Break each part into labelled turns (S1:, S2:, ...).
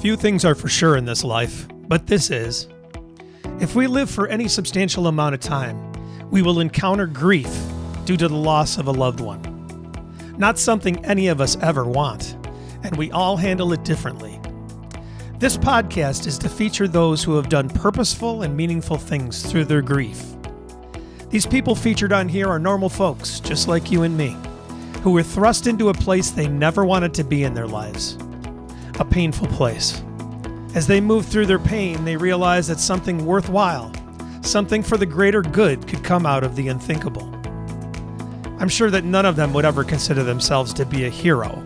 S1: Few things are for sure in this life, but this is. If we live for any substantial amount of time, we will encounter grief due to the loss of a loved one. Not something any of us ever want, and we all handle it differently. This podcast is to feature those who have done purposeful and meaningful things through their grief. These people featured on here are normal folks, just like you and me, who were thrust into a place they never wanted to be in their lives. A painful place. As they moved through their pain, they realized that something worthwhile, something for the greater good, could come out of the unthinkable. I'm sure that none of them would ever consider themselves to be a hero,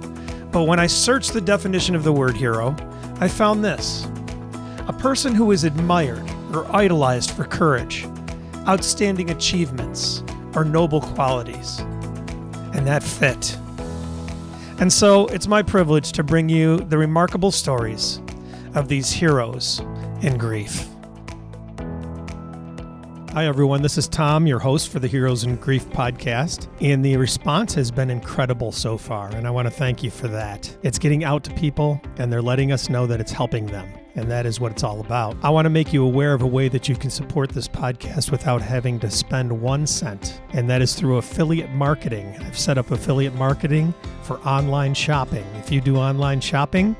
S1: but when I searched the definition of the word hero, I found this: a person who is admired or idolized for courage, outstanding achievements, or noble qualities. And that fit. And so it's my privilege to bring you the remarkable stories of these heroes in grief. Hi, everyone. This is Tom, your host for the Heroes in Grief podcast, and the response has been incredible so far, and I want to thank you for that. It's getting out to people, and they're letting us know that it's helping them, and that is what it's all about. I want to make you aware of a way that you can support this podcast without having to spend 1 cent, and that is through affiliate marketing. I've set up affiliate marketing for online shopping. If you do online shopping,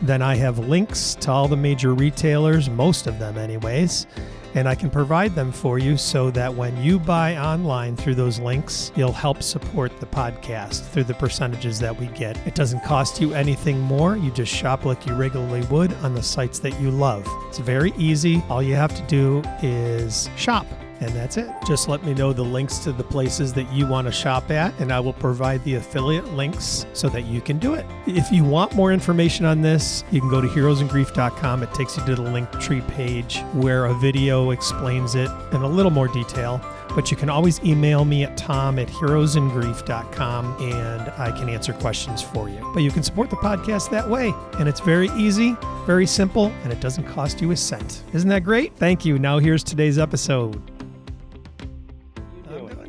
S1: then I have links to all the major retailers, most of them anyways, and I can provide them for you so that when you buy online through those links, you'll help support the podcast through the percentages that we get. It doesn't cost you anything more. You just shop like you regularly would on the sites that you love. It's very easy. All you have to do is shop. And that's it. Just let me know the links to the places that you want to shop at, and I will provide the affiliate links so that you can do it. If you want more information on this, you can go to heroesingrief.com. It takes you to the Linktree page where a video explains it in a little more detail. But you can always email me at tom@heroesingrief.com, and I can answer questions for you. But you can support the podcast that way, and it's very easy, very simple, and it doesn't cost you a cent. Isn't that great? Thank you. Now here's today's episode.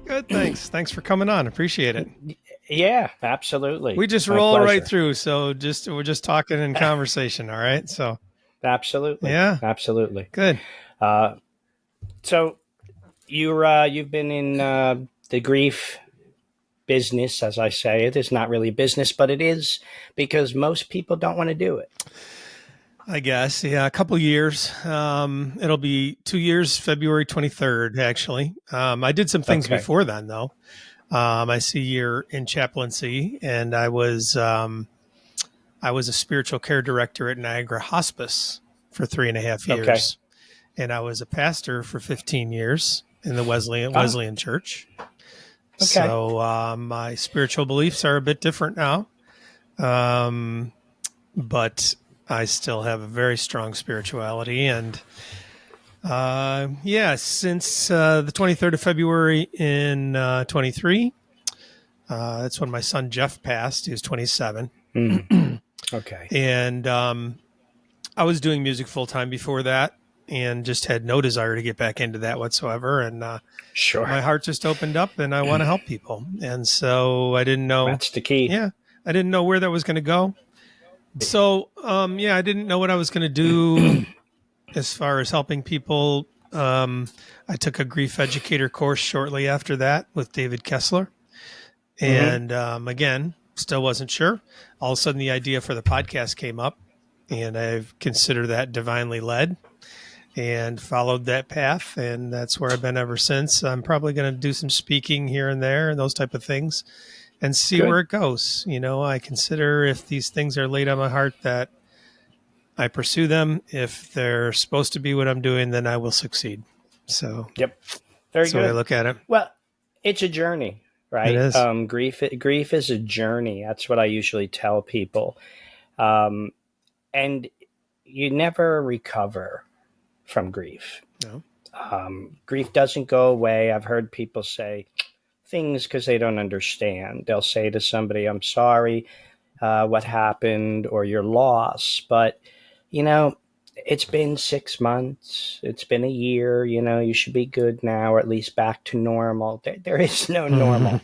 S1: Good, thanks. Thanks for coming on. Appreciate it.
S2: Yeah, absolutely.
S1: We just roll right through. So we're just talking in conversation. All right. So
S2: absolutely.
S1: Yeah.
S2: Absolutely.
S1: Good.
S2: So you've been in the grief business, as I say. It is not really business, but it is because most people don't want to do it.
S1: I guess. Yeah. A couple years. It'll be 2 years, February 23rd, actually. I did some things before then, though. I see you're in chaplaincy, and I was a spiritual care director at Niagara Hospice for 3.5 years.
S2: Okay.
S1: And I was a pastor for 15 years in the Wesleyan Church. Okay. So my spiritual beliefs are a bit different now. But I still have a very strong spirituality. And since the 23rd of February in 23, that's when my son Jeff passed. He was 27.
S2: Okay.
S1: And I was doing music full time before that, and just had no desire to get back into that whatsoever. And
S2: sure,
S1: my heart just opened up, and I want to help people. And so I didn't know.
S2: That's the key.
S1: Yeah. I didn't know where that was going to go. So, I didn't know what I was going to do as far as helping people. I took a grief educator course shortly after that with David Kessler. And again, still wasn't sure. All of a sudden, the idea for the podcast came up, and I've considered that divinely led and followed that path. And that's where I've been ever since. I'm probably going to do some speaking here and there and those type of things, and see where it goes. You know, I consider if these things are laid on my heart that I pursue them. If they're supposed to be what I'm doing, then I will succeed. So,
S2: yep. Very
S1: that's
S2: good.
S1: the way I look at it.
S2: Well, it's a journey, right?
S1: It is.
S2: Grief is a journey. That's what I usually tell people. And you never recover from grief.
S1: No.
S2: Grief doesn't go away. I've heard people say things because they don't understand. They'll say to somebody, "I'm sorry, what happened," or "you're lost." But, it's been 6 months. It's been a year. You should be good now, or at least back to normal. There is no normal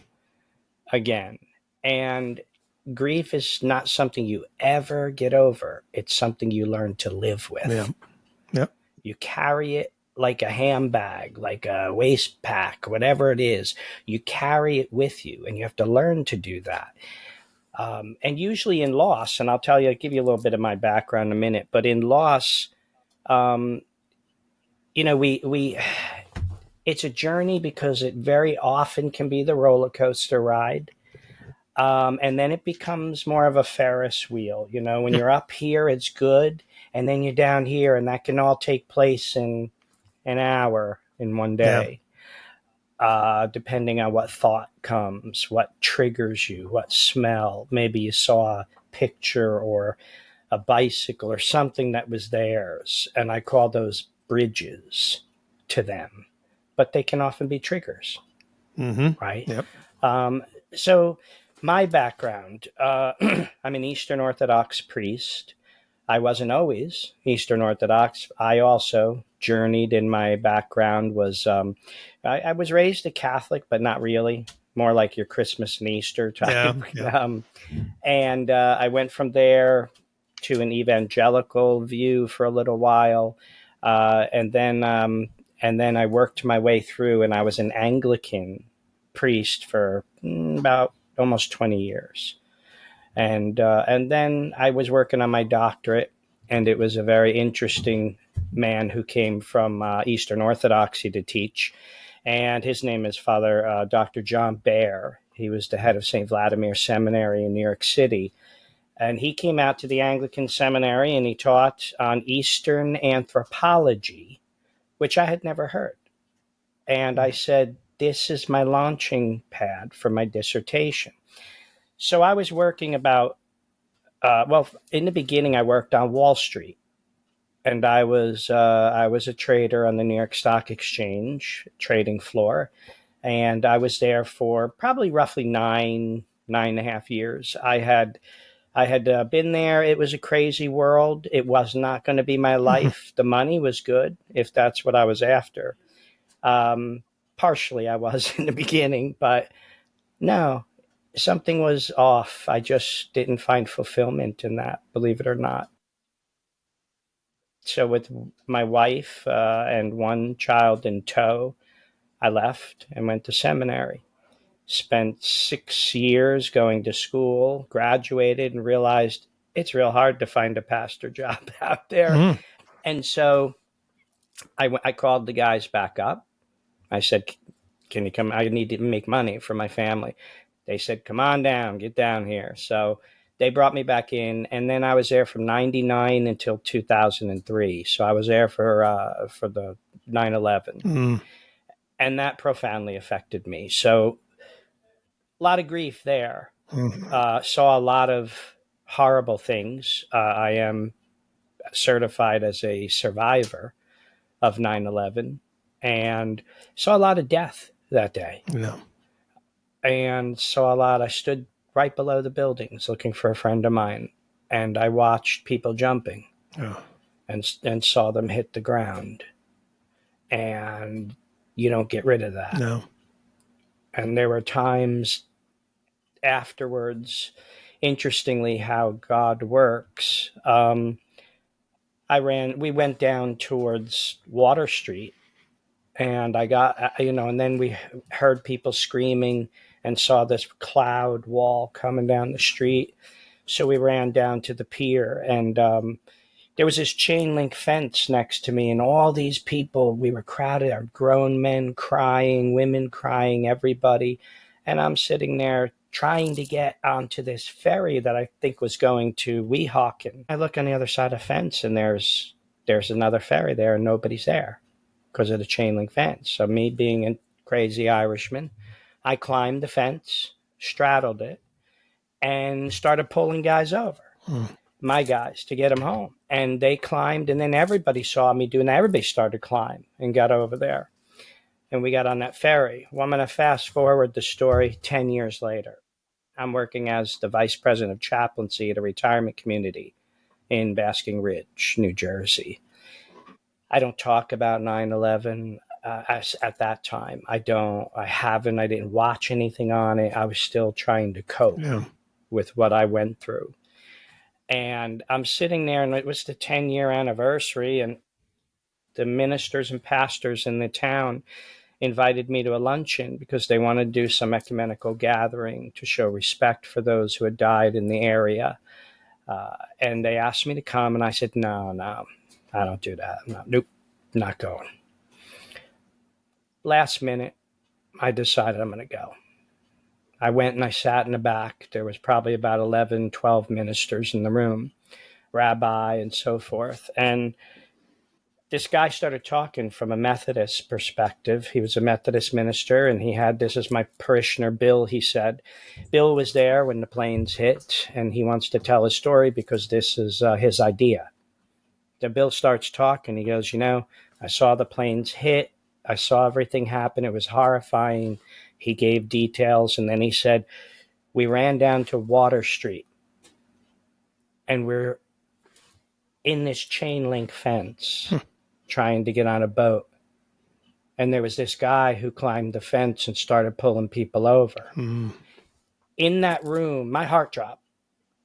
S2: again. And grief is not something you ever get over. It's something you learn to live with.
S1: Yeah. Yep.
S2: You carry it like a handbag, like a waist pack, whatever it is. You carry it with you, and you have to learn to do that. And usually in loss, and I'll give you a little bit of my background in a minute, but in loss, we it's a journey because it very often can be the roller coaster ride. And then it becomes more of a Ferris wheel. When you're up here, it's good. And then you're down here, and that can all take place in an hour in one day, depending on what thought comes, what triggers you, what smell. Maybe you saw a picture or a bicycle or something that was theirs. And I call those bridges to them. But they can often be triggers, right?
S1: Yep.
S2: So my background, I'm an Eastern Orthodox priest. I wasn't always Eastern Orthodox. I also journeyed in my background. I was raised a Catholic, but not really. More like your Christmas and Easter type.
S1: Yeah.
S2: And I went from there to an evangelical view for a little while. And then I worked my way through, and I was an Anglican priest for about almost 20 years. And then I was working on my doctorate, and it was a very interesting man who came from Eastern Orthodoxy to teach. And his name is Father Dr. John Behr. He was the head of St. Vladimir Seminary in New York City. And he came out to the Anglican seminary, and he taught on Eastern anthropology, which I had never heard. And I said, this is my launching pad for my dissertation. So I was working in the beginning, I worked on Wall Street, and I was a trader on the New York Stock Exchange trading floor, and I was there for probably roughly nine and a half years. I had been there. It was a crazy world. It was not going to be my life. The money was good, if that's what I was after. Partially I was in the beginning, but no, something was off. I just didn't find fulfillment in that, believe it or not. So with my wife and one child in tow, I left and went to seminary. Spent 6 years going to school, graduated, and realized it's real hard to find a pastor job out there. And so I called the guys back up. I said, can you come? I need to make money for my family. They said, come on down, get down here. So they brought me back in, and then I was there from 99 until 2003. So I was there for the 9/11. And that profoundly affected me. So a lot of grief there. Saw a lot of horrible things. I am certified as a survivor of 9/11 and saw a lot of death that day.
S1: Yeah.
S2: And saw a lot. I stood right below the buildings looking for a friend of mine, and I watched people jumping and saw them hit the ground. And you don't get rid of that.
S1: No.
S2: And there were times afterwards, interestingly, how God works. We went down towards Water Street, and I got, and then we heard people screaming and saw this cloud wall coming down the street. So we ran down to the pier, and there was this chain link fence next to me, and all these people, we were crowded, grown men crying, women crying, everybody. And I'm sitting there trying to get onto this ferry that I think was going to Weehawken. I look on the other side of the fence, and there's another ferry there, and nobody's there because of the chain link fence. So me being a crazy Irishman, I climbed the fence, straddled it, and started pulling guys over. My guys, to get them home. And they climbed, and then everybody saw me doing that. Everybody started to climb and got over there. And we got on that ferry. Well, I'm going to fast forward the story 10 years later. I'm working as the vice president of chaplaincy at a retirement community in Basking Ridge, New Jersey. I don't talk about 9/11 at that time. I didn't watch anything on it. I was still trying to cope with what I went through. And I'm sitting there, and it was the 10-year anniversary, and the ministers and pastors in the town invited me to a luncheon because they wanted to do some ecumenical gathering to show respect for those who had died in the area. And they asked me to come, and I said, no, I don't do that. Nope, not going. Last minute, I decided I'm going to go. I went and I sat in the back. There was probably about 11, 12 ministers in the room, rabbi and so forth. And this guy started talking from a Methodist perspective. He was a Methodist minister, and he had, this is my parishioner, Bill, he said. Bill was there when the planes hit, and he wants to tell his story because this is his idea. Then Bill starts talking. He goes, I saw the planes hit. I saw everything happen. It was horrifying. He gave details, and then he said, we ran down to Water Street, and we're in this chain link fence trying to get on a boat. And there was this guy who climbed the fence and started pulling people over. In that room, my heart dropped.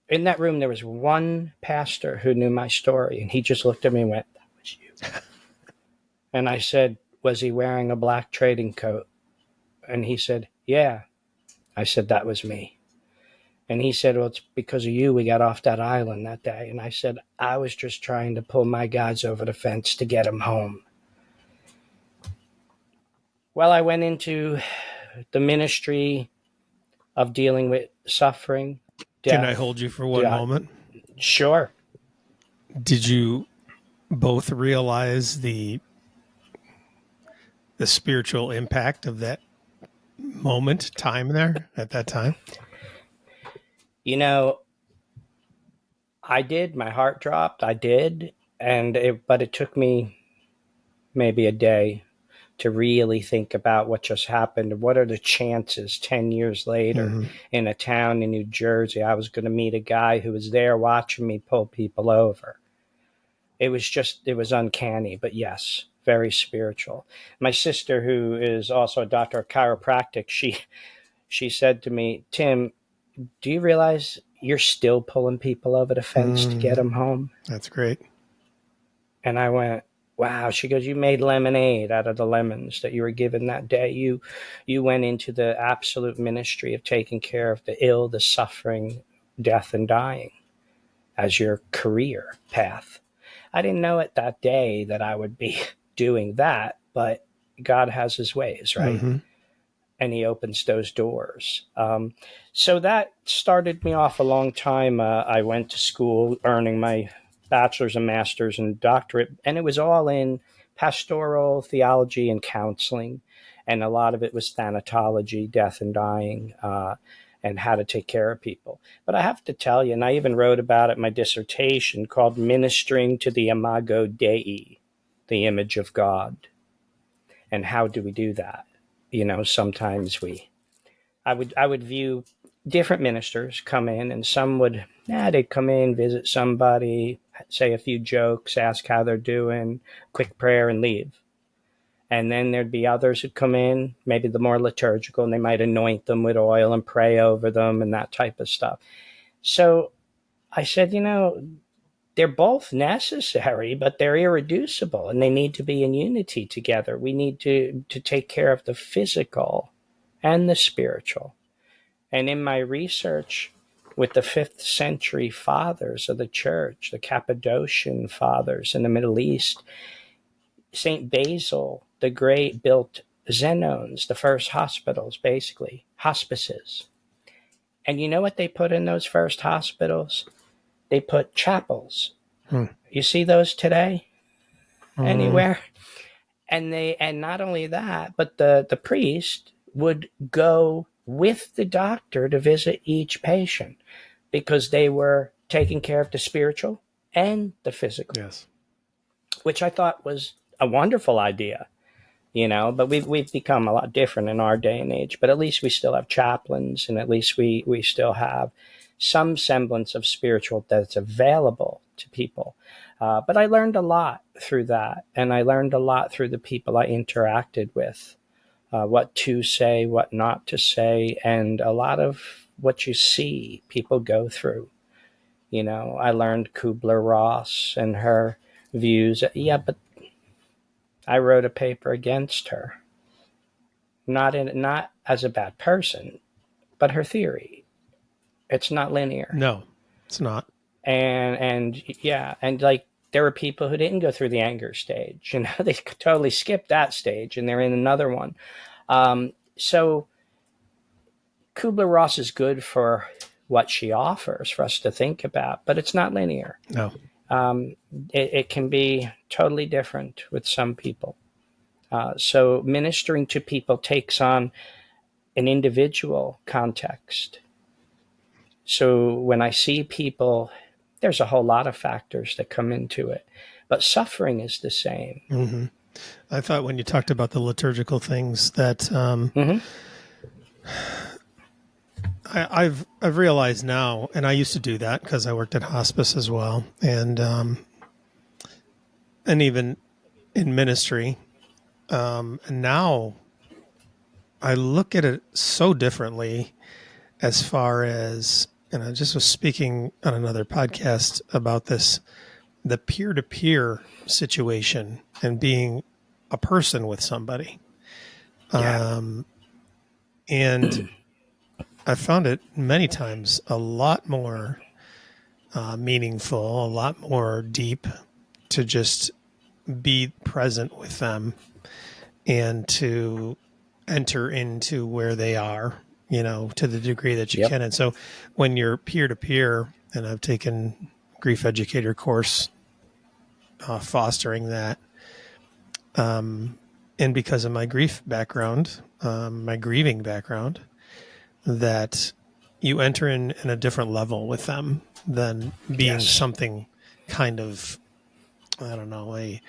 S2: In that room, there was one pastor who knew my story, and he just looked at me and went, that was you. And I said, was he wearing a black trading coat? And he said, yeah. I said, that was me. And he said, well, it's because of you we got off that island that day. And I said, I was just trying to pull my guys over the fence to get them home. Well, I went into the ministry of dealing with suffering, death.
S1: Can I hold you for one moment?
S2: Sure.
S1: Did you both realize the spiritual impact of that time there at that time?
S2: I did. My heart dropped. I did. But it took me maybe a day to really think about what just happened. What are the chances 10 years later in a town in New Jersey, I was going to meet a guy who was there watching me pull people over. It was uncanny, but yes, very spiritual. My sister, who is also a doctor of chiropractic, she said to me, Tim, do you realize you're still pulling people over the fence to get them home?
S1: That's great.
S2: And I went, wow. She goes, you made lemonade out of the lemons that you were given that day. You went into the absolute ministry of taking care of the ill, the suffering, death, and dying as your career path. I didn't know it that day that I would be doing that, but God has his ways, right? And he opens those doors. So that started me off a long time. I went to school earning my Bachelors and Masters and Doctorate, and it was all in pastoral theology and counseling. And a lot of it was thanatology, death and dying, and how to take care of people. But I have to tell you, and I even wrote about it in my dissertation called Ministering to the Imago Dei, the image of God. And how do we do that? Sometimes I would view different ministers come in, and some they'd come in, visit somebody, say a few jokes, ask how they're doing, quick prayer, and leave. And then there'd be others who'd come in, maybe the more liturgical, and they might anoint them with oil and pray over them and that type of stuff. So I said, they're both necessary, but they're irreducible, and they need to be in unity together. We need to take care of the physical and the spiritual. And in my research with the 5th century fathers of the church, the Cappadocian fathers in the Middle East, St. Basil the Great built Zenones, the first hospitals, basically, hospices. And you know what they put in those first hospitals? They put chapels. You see those today? Anywhere? And not only that, but the priest would go with the doctor to visit each patient because they were taking care of the spiritual and the physical.
S1: Yes.
S2: Which I thought was a wonderful idea, but we've become a lot different in our day and age. But at least we still have chaplains, and at least we still have some semblance of spiritual that's available to people. But I learned a lot through that, and I learned a lot through the people I interacted with, what to say, what not to say, and a lot of what you see people go through. I learned Kubler-Ross and her views. Yeah, but I wrote a paper against her. Not as a bad person, but her theory. It's not linear.
S1: No, it's not.
S2: And yeah, and like there were people who didn't go through the anger stage. They totally skipped that stage, and they're in another one. So Kubler-Ross is good for what she offers for us to think about, but it's not linear.
S1: No.
S2: It can be totally different with some people. So ministering to people takes on an individual context. So when I see people, there's a whole lot of factors that come into it, but suffering is the same.
S1: Mm-hmm. I thought when you talked about the liturgical things that I've realized now, and I used to do that because I worked at hospice as well, and even in ministry, and now I look at it so differently as far as, and I just was speaking on another podcast about this, the peer-to-peer situation and being a person with somebody.
S2: Yeah.
S1: And I found it many times a lot more meaningful, a lot more deep to just be present with them and to enter into where they are, to the degree that you can. And so when you're peer-to-peer, and I've taken grief educator course fostering that, and because of my grief background, my grieving background, that you enter in a different level with them than being something kind of, I don't know, a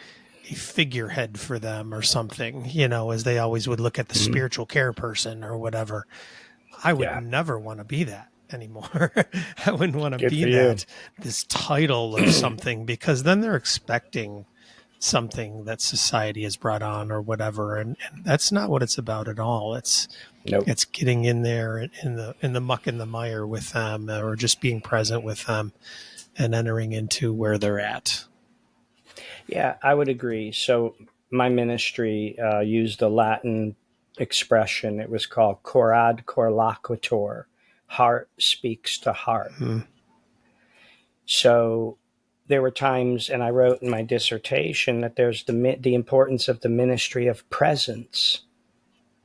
S1: figurehead for them or something, as they always would look at the spiritual care person or whatever. I would never want to be that anymore. I wouldn't want to be that, this title of something, because then they're expecting something that society has brought on or whatever. And that's not what it's about at all. It's getting in there in the muck and the mire with them, or just being present with them and entering into where they're at.
S2: Yeah, I would agree. So my ministry used a Latin expression. It was called cor ad cor loquitur. Heart speaks to heart. So there were times, and I wrote in my dissertation, that there's the importance of the ministry of presence,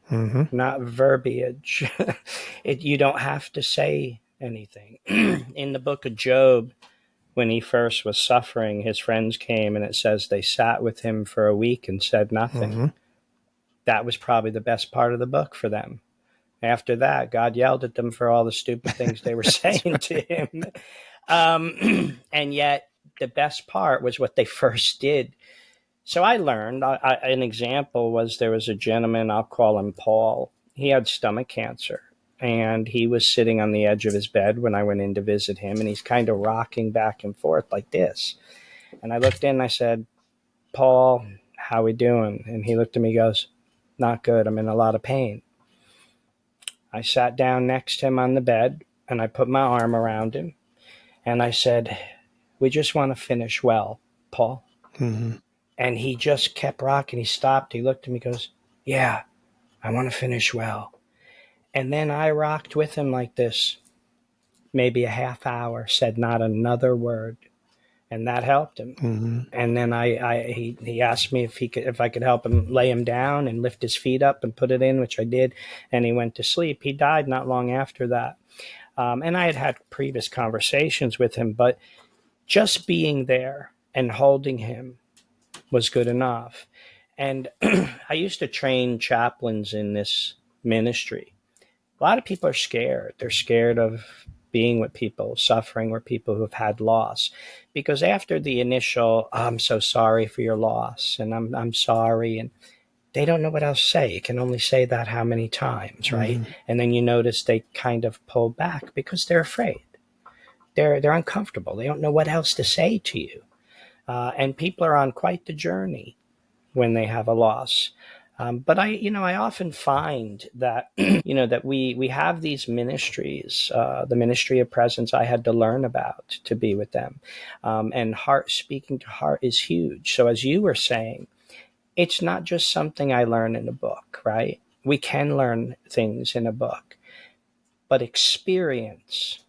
S2: not verbiage. You don't have to say anything. In the book of Job, when he first was suffering, his friends came, and it says they sat with him for a week and said nothing. That was probably the best part of the book for them. After that, God yelled at them for all the stupid things they were saying to him. And yet the best part was what they first did. So I learned, an example was, there was a gentleman, I'll call him Paul. He had stomach cancer, and he was sitting on the edge of his bed when I went in to visit him, and he's kind of rocking back and forth like this. And I looked in and I said, Paul, how we doing? And he looked at me and goes, not good. I'm in a lot of pain. I sat down next to him on the bed, and I put my arm around him, and I said, we just want to finish well, Paul. And he just kept rocking. He stopped. He looked at me and goes, yeah, I want to finish well. And then I rocked with him like this, maybe a half hour, said not another word. And that helped him. And then he asked me if I could help him lay him down and lift his feet up and put it in, which I did. And he went to sleep. He died not long after that. And I had previous conversations with him, but just being there and holding him was good enough. And I used to train chaplains in this ministry. A lot of people are scared. They're scared of being with people suffering, or people who have had loss, because after the initial, I'm so sorry for your loss, and I'm sorry, and they don't know what else to say. You can only say that how many times, right? And then you notice they kind of pull back because they're afraid. They're uncomfortable. They don't know what else to say to you. And people are on quite the journey when they have a loss. But I often find that, that we have these ministries, the ministry of presence I had to learn about to be with them. And heart, speaking to heart is huge. So as you were saying, it's not just something I learn in a book, right? We can learn things in a book, but experience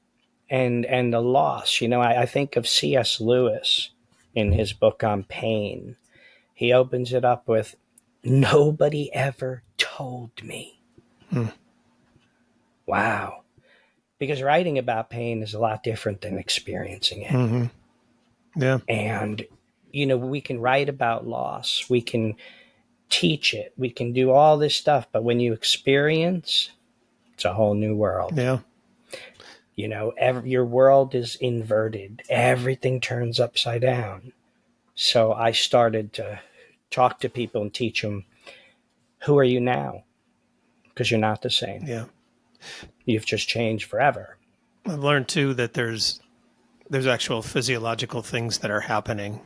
S2: and the loss, I think of C.S. Lewis in his book on pain. He opens it up with, "Nobody ever told me."
S1: Hmm.
S2: Wow. Because writing about pain is a lot different than experiencing it.
S1: Mm-hmm. Yeah.
S2: And, we can write about loss, we can teach it, we can do all this stuff, but when you experience, it's a whole new world.
S1: Yeah.
S2: Your world is inverted, everything turns upside down. So I started to talk to people and teach them, who are you now? Because you're not the same.
S1: Yeah.
S2: You've just changed forever.
S1: I've learned too that there's actual physiological things that are happening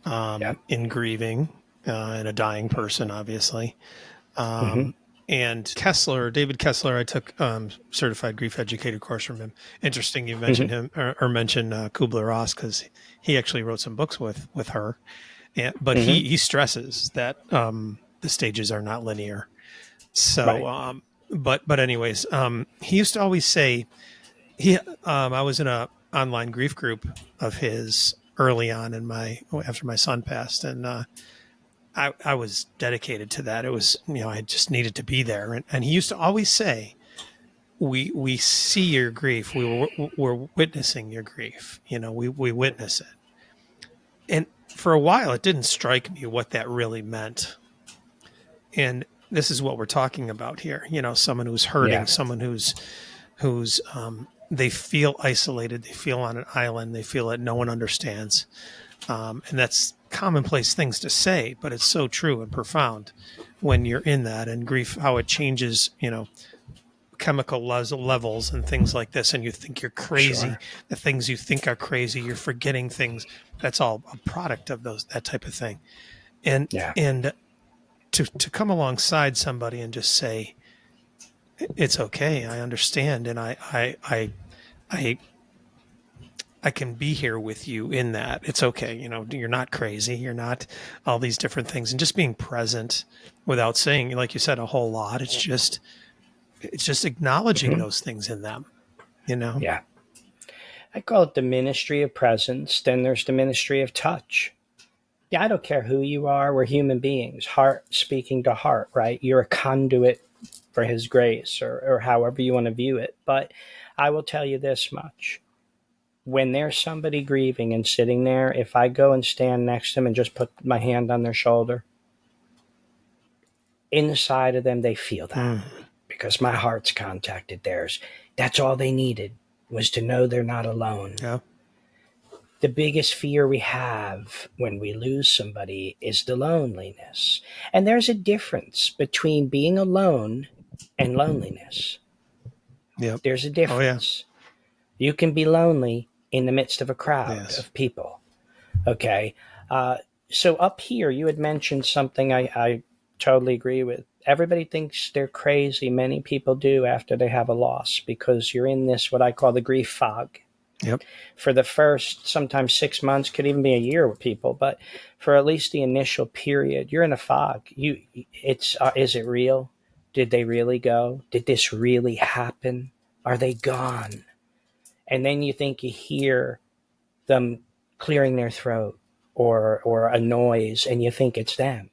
S2: Yeah.
S1: in grieving, in a dying person, obviously.
S2: Mm-hmm.
S1: And David Kessler, I took certified grief educator course from him. Interesting you mentioned
S2: Mm-hmm.
S1: him or mentioned Kubler-Ross, because he actually wrote some books with her. But
S2: Mm-hmm.
S1: he stresses that the stages are not linear. So,
S2: Right.
S1: but anyways, he used to always say, I was in a online grief group of his early on after my son passed, and I was dedicated to that. It was, I just needed to be there. And he used to always say, we see your grief. We're witnessing your grief. We witness it. And for a while, it didn't strike me what that really meant. And this is what we're talking about here. Someone who's hurting,
S2: Yeah.
S1: someone who's they feel isolated. They feel on an island. They feel that no one understands. And that's commonplace things to say, but it's so true and profound when you're in that, and grief, how it changes, chemical levels and things like this. And you think you're crazy.
S2: Sure.
S1: The things you think are crazy, you're forgetting things. That's all a product of that type of thing. And,
S2: Yeah.
S1: and to come alongside somebody and just say, it's okay. I understand. And I can be here with you in that. It's okay. You're not crazy. You're not all these different things, and just being present without saying, like you said, a whole lot. It's just acknowledging
S2: Mm-hmm.
S1: those things in them,
S2: Yeah. I call it the ministry of presence. Then there's the ministry of touch. Yeah, I don't care who you are. We're human beings, heart speaking to heart, right? You're a conduit for his grace, or however you want to view it. But I will tell you this much. When there's somebody grieving and sitting there, if I go and stand next to them and just put my hand on their shoulder, inside of them, they feel that, because my heart's contacted theirs. That's all they needed, was to know they're not alone.
S1: Yeah.
S2: The biggest fear we have when we lose somebody is the loneliness. And there's a difference between being alone and loneliness.
S1: Yep.
S2: There's a
S1: Oh yeah.
S2: difference. You can be lonely in the midst of a crowd
S1: Yes.
S2: of people. Okay. So up here, you had mentioned something I totally agree with. Everybody thinks they're crazy. Many people do after they have a loss, because you're in this, what I call the grief fog.
S1: Yep.
S2: For the first, sometimes 6 months, could even be a year with people, but for at least the initial period, you're in a fog. Is it real? Did they really go? Did this really happen? Are they gone? And then you think you hear them clearing their throat, or a noise, and you think it's them.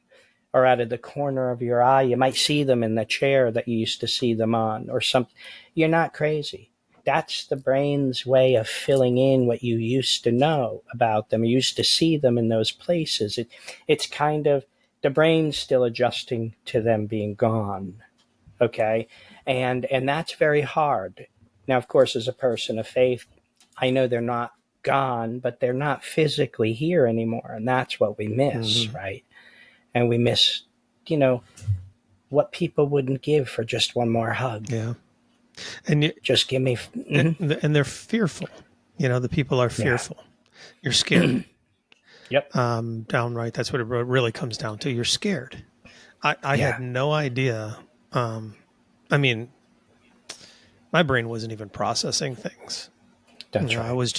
S2: Or out of the corner of your eye, you might see them in the chair that you used to see them on, or something. You're not crazy. That's the brain's way of filling in what you used to know about them. You used to see them in those places. It's kind of the brain's still adjusting to them being gone. Okay. And that's very hard. Now, of course, as a person of faith, I know they're not gone, but they're not physically here anymore. And that's what we miss, right? And we miss, what people wouldn't give for just one more hug.
S1: Yeah. And
S2: Just give me.
S1: and they're fearful. The people are
S2: Yeah.
S1: fearful. You're scared.
S2: Yep.
S1: Downright. That's what it really comes down to. You're scared. I had no idea. I mean, my brain wasn't even processing things.
S2: That's right.
S1: I was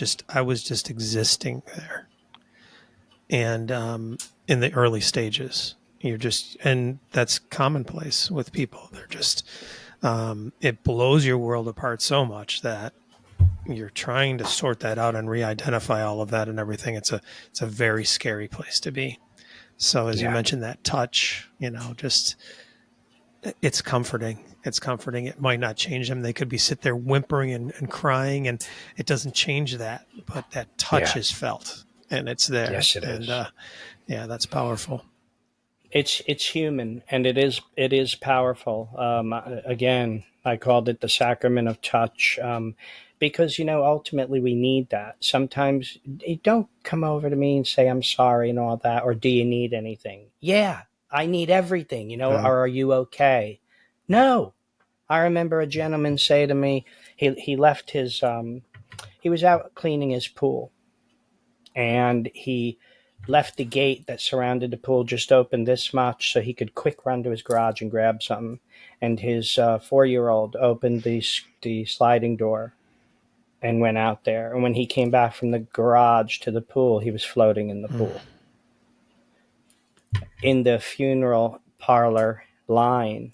S1: just existing there. And in the early stages, and that's commonplace with people. They're just, it blows your world apart so much that you're trying to sort that out and re-identify all of that and everything. It's a very scary place to be. So as you mentioned, that touch, just it's comforting. It's comforting. It might not change them. They could be sit there whimpering and crying, and it doesn't change that. But that touch is felt, and it's there.
S2: Yes, it is.
S1: That's powerful.
S2: It's human, and it is powerful. Again, I called it the sacrament of touch, because ultimately we need that. Sometimes you don't come over to me and say I'm sorry and all that, or do you need anything? Yeah, I need everything. Or are you okay? No. I remember a gentleman say to me, he left his he was out cleaning his pool, and he left the gate that surrounded the pool just open this much so he could quick run to his garage and grab something. And his 4-year-old opened the sliding door and went out there. And when he came back from the garage to the pool, he was floating in the pool. In the funeral parlor line,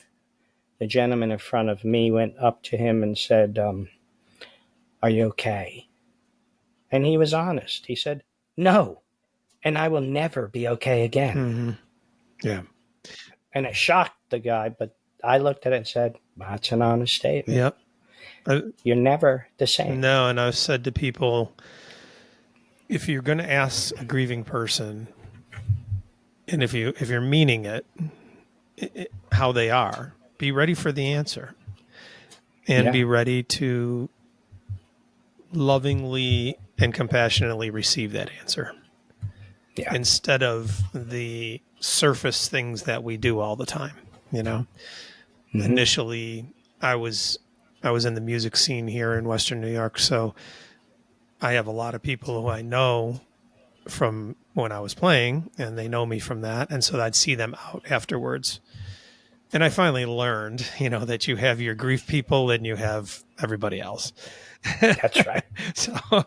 S2: the gentleman in front of me went up to him and said, "Are you okay?" And he was honest. He said, "No. And I will never be okay again."
S1: Mm-hmm. Yeah.
S2: And it shocked the guy, but I looked at it and said, that's an honest statement.
S1: Yep.
S2: You're never the same.
S1: No, and I've said to people, if you're going to ask a grieving person, and if you're meaning it, how they are, be ready for the answer, and be ready to lovingly and compassionately receive that answer. Yeah. Instead of the surface things that we do all the time, Mm-hmm. Initially, I was in the music scene here in Western New York, so I have a lot of people who I know from when I was playing, and they know me from that, and so I'd see them out afterwards. And I finally learned, that you have your grief people and you have everybody else.
S2: That's right.
S1: So,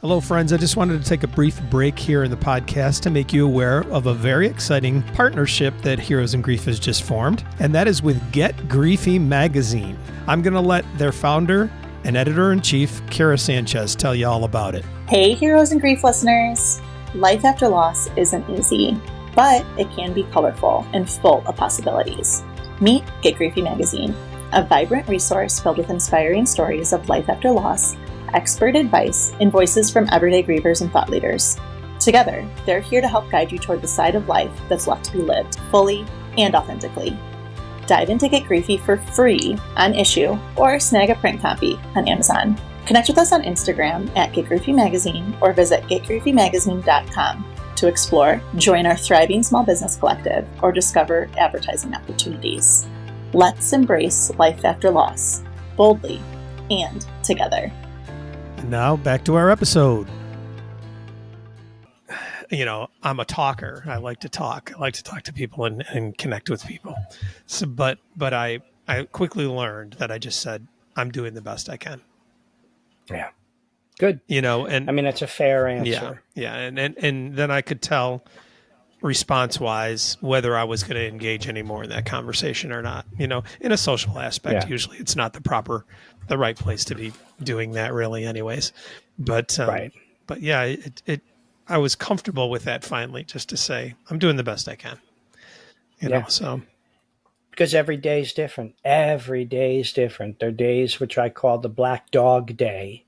S1: hello, friends. I just wanted to take a brief break here in the podcast to make you aware of a very exciting partnership that Heroes in Grief has just formed, and that is with Get Griefy Magazine. I'm going to let their founder and editor-in-chief, Kara Sanchez, tell you all about it.
S3: Hey, Heroes in Grief listeners. Life after loss isn't easy, but it can be colorful and full of possibilities. Meet Get Griefy Magazine, a vibrant resource filled with inspiring stories of life after loss, expert advice, and voices from everyday grievers and thought leaders. Together, they're here to help guide you toward the side of life that's left to be lived fully and authentically. Dive into Get Griefy for free on issue or snag a print copy on Amazon. Connect with us on Instagram at Get Griefy Magazine or visit getgriefymagazine.com to explore, join our thriving small business collective, or discover advertising opportunities. Let's embrace life after loss, boldly and together.
S1: Now back to our episode. I'm a talker. I like to talk. I like to talk to people and connect with people. So, but I quickly learned that I just said, I'm doing the best I can.
S2: Yeah. Good.
S1: And
S2: I mean, that's a fair answer.
S1: Yeah. And then I could tell response wise whether I was going to engage anymore in that conversation or not. In a social aspect, usually it's not the right place to be doing that really anyways. But
S2: right.
S1: But yeah, I was comfortable with that finally, just to say I'm doing the best I can. So
S2: because every day is different. Every day is different. There are days which I call the Black Dog Day,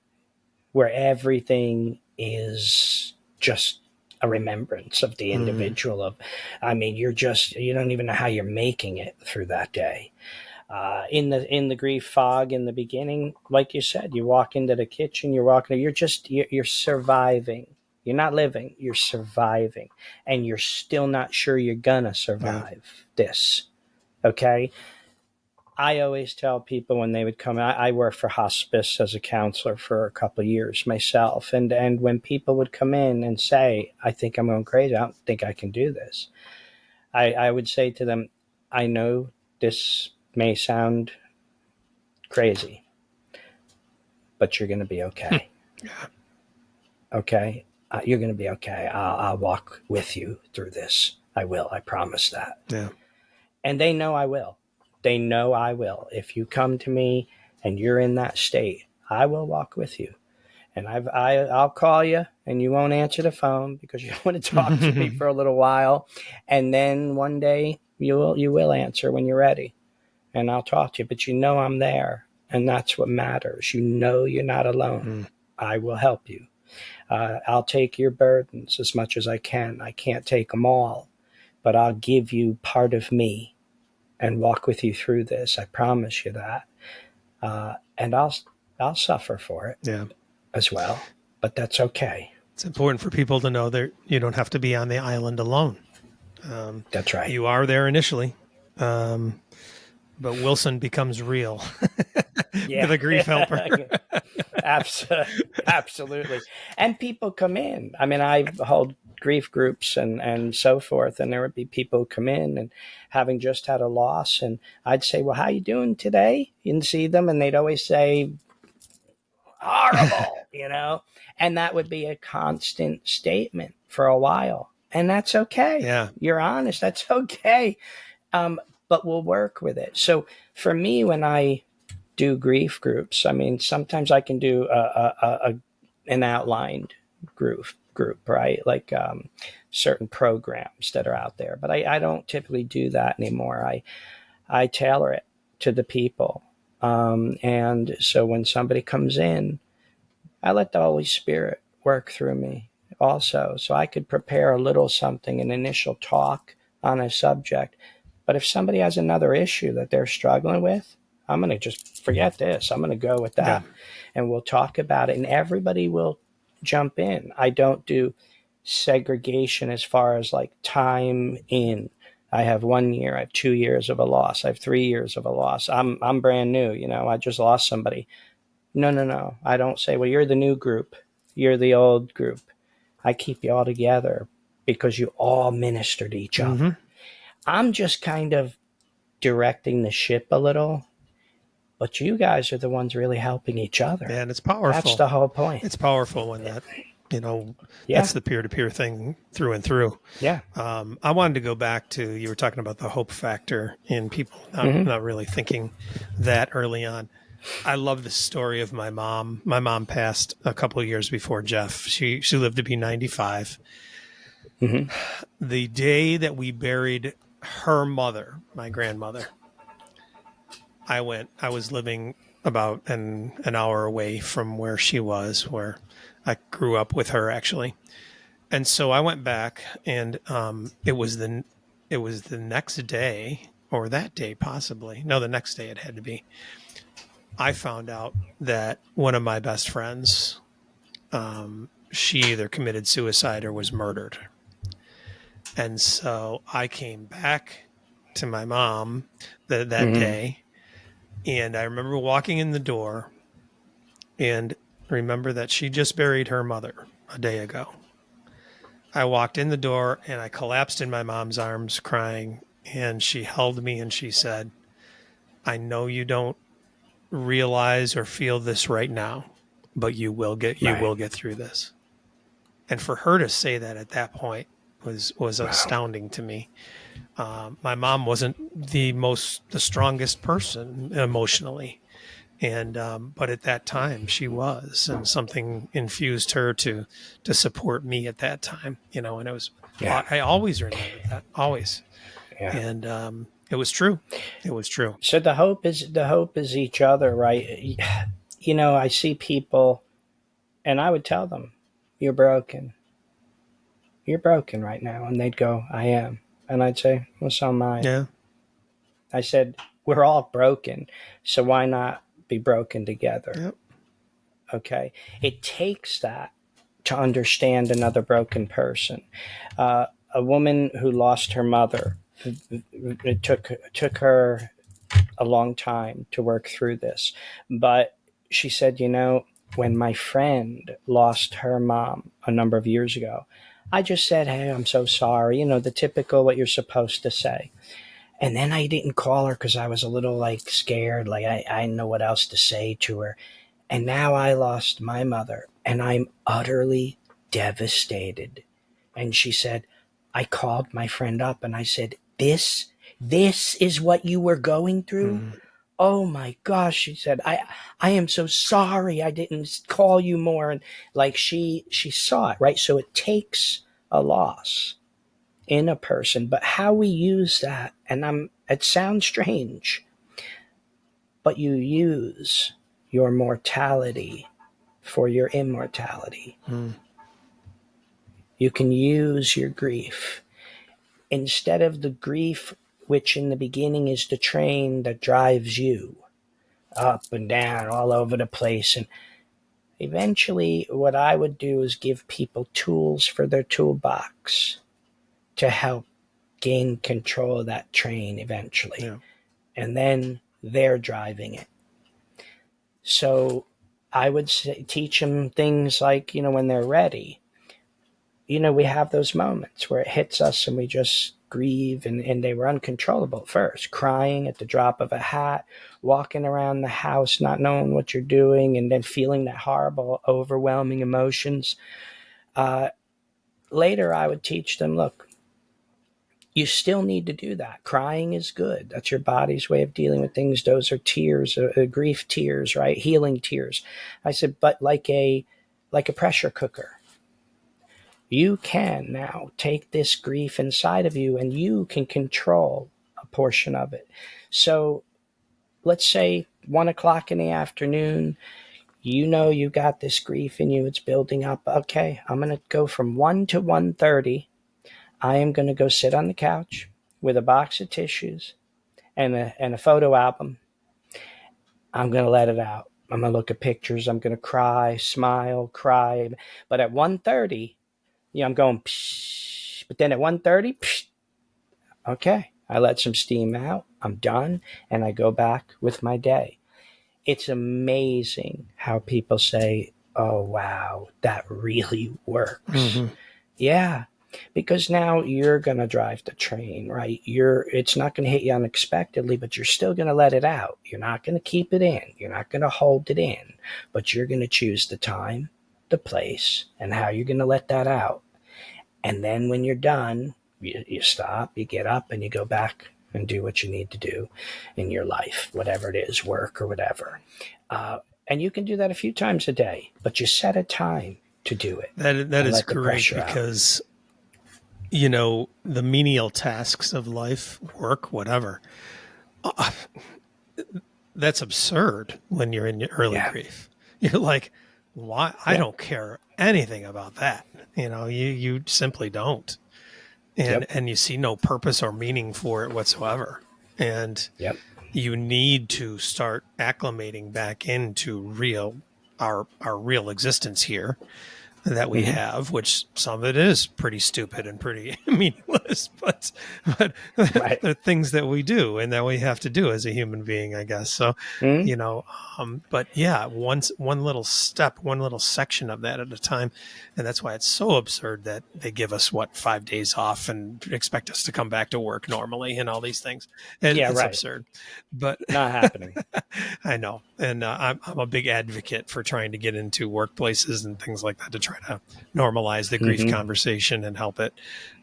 S2: where everything is just a remembrance of the individual. You don't even know how you're making it through that day. In the grief fog in the beginning, like you said, you walk into the kitchen, you're surviving. You're not living, you're surviving, and you're still not sure you're gonna survive this. Okay. I always tell people when they would come, I worked for Hospice as a counselor for a couple of years myself. And when people would come in and say, I think I'm going crazy, I don't think I can do this. I would say to them, I know this may sound crazy, but you're going to be okay. Okay? You're going to be okay. I'll walk with you through this. I will. I promise that.
S1: Yeah.
S2: And they know I will. They know I will. If you come to me and you're in that state, I will walk with you. And I'll call you and you won't answer the phone because you want to talk to me for a little while. And then one day you will answer when you're ready. And I'll talk to you. But you know I'm there. And that's what matters. You know you're not alone. I will help you. I'll take your burdens as much as I can. I can't take them all. But I'll give you part of me and walk with you through this. I promise you that. And I'll suffer for it.
S1: Yeah.
S2: As well, but that's okay.
S1: It's important for people to know that you don't have to be on the island alone.
S2: That's right.
S1: You are there initially, but Wilson becomes real with a grief helper.
S2: Absolutely. And people come in. I mean, I hold grief groups and so forth, and there would be people who come in and having just had a loss, and I'd say, well, how you doing today? And see them, and they'd always say, horrible, and that would be a constant statement for a while. And that's okay.
S1: Yeah.
S2: You're honest. That's okay. But we'll work with it. So for me, when I do grief groups, I mean, sometimes I can do an outlined group, right? Like certain programs that are out there. But I don't typically do that anymore. I tailor it to the people. And so when somebody comes in, I let the Holy Spirit work through me also. So I could prepare a little something, an initial talk on a subject. But if somebody has another issue that they're struggling with, I'm going to just forget this. I'm going to go with that. Yeah. And we'll talk about it. And everybody will jump in. I don't do segregation as far as like time in. I have 1 year, I have 2 years of a loss, I have 3 years of a loss. I'm brand new, I just lost somebody. No. I don't say, well, you're the new group, you're the old group. I keep you all together because you all minister to each other. I'm just kind of directing the ship a little, but you guys are the ones really helping each other.
S1: Yeah, and it's powerful.
S2: That's the whole point.
S1: It's powerful when that, that's the peer-to-peer thing through and through.
S2: Yeah.
S1: I wanted to go back to, you were talking about the hope factor in people not really thinking that early on. I love the story of my mom. My mom passed a couple of years before Jeff. She lived to be 95. The day that we buried her mother, my grandmother, I was living about an hour away from where she was, where I grew up with her actually. And so I went back and it was the next day, or that day possibly. No, the next day it had to be. I found out that one of my best friends, she either committed suicide or was murdered. And so I came back to my mom that day, and I remember walking in the door and remember that she just buried her mother a day ago. I walked in the door and I collapsed in my mom's arms crying, and she held me and she said, I know you don't realize or feel this right now, but you will get through this. And for her to say that at that point was astounding to me. My mom wasn't the strongest person emotionally. And, but at that time she was, and something infused her to support me at that time, and it was, I always remember that, always. Yeah. And, it was true. It was true.
S2: So the hope is each other, right? I see people and I would tell them, you're broken. You're broken right now. And they'd go, I am. And I'd say, well, so am I.
S1: Yeah.
S2: I said, we're all broken. So why not be broken together?
S1: Yep. Okay.
S2: It takes that to understand another broken person. A woman who lost her mother, it took her a long time to work through this. But she said, when my friend lost her mom a number of years ago, I just said, hey, I'm so sorry. The typical what you're supposed to say. And then I didn't call her because I was a little scared. I didn't know what else to say to her. And now I lost my mother and I'm utterly devastated. And she said, I called my friend up and I said, this is what you were going through? Mm. Oh my gosh, she said, I am so sorry I didn't call you more. And she saw it, right? So it takes a loss in a person, but how we use that, and it sounds strange, but you use your mortality for your immortality. You can use your grief instead of the grief, which in the beginning is the train that drives you up and down all over the place. And eventually what I would do is give people tools for their toolbox to help gain control of that train eventually. Yeah. And then they're driving it. So I would teach them things like, when they're ready, we have those moments where it hits us and we just grieve, and they were uncontrollable at first, crying at the drop of a hat, walking around the house, not knowing what you're doing, and then feeling that horrible, overwhelming emotions. Later, I would teach them, look, you still need to do that. Crying is good. That's your body's way of dealing with things. Those are tears, grief tears, right? Healing tears. I said, but like a pressure cooker. You can now take this grief inside of you and you can control a portion of it. So let's say 1:00 in the afternoon, you got this grief in you. It's building up. Okay, I'm going to go from 1 to 1:30. I am going to go sit on the couch with a box of tissues and a photo album. I'm going to let it out. I'm going to look at pictures. I'm going to cry, smile, cry. But at 1:30, I'm going, psh, but then at 1:30, psh, okay, I let some steam out. I'm done. And I go back with my day. It's amazing how people say, oh, wow, that really works. Mm-hmm. Yeah. Because now you're going to drive the train, right? It's not going to hit you unexpectedly, but you're still going to let it out. You're not going to keep it in. You're not going to hold it in, but you're going to choose the time, the place, and how you're going to let that out. And then when you're done, you stop, you get up, and you go back and do what you need to do in your life, whatever it is, work or whatever. And you can do that a few times a day, but you set a time to do it.
S1: That is great because, the menial tasks of life, work, whatever, that's absurd when you're in your early grief. You're like, why? Yeah. I don't care anything about that. You simply don't. And you see no purpose or meaning for it whatsoever. And you need to start acclimating back into our real existence here that we have, which some of it is pretty stupid and pretty meaningless, but right. The things that we do and that we have to do as a human being, I guess. So, but yeah, one little step, one little section of that at a time. And that's why it's so absurd that they give us 5 days off and expect us to come back to work normally and all these things. And it's absurd, but
S2: not happening.
S1: I know. And I'm a big advocate for trying to get into workplaces and things like that to try to normalize the grief conversation and help it.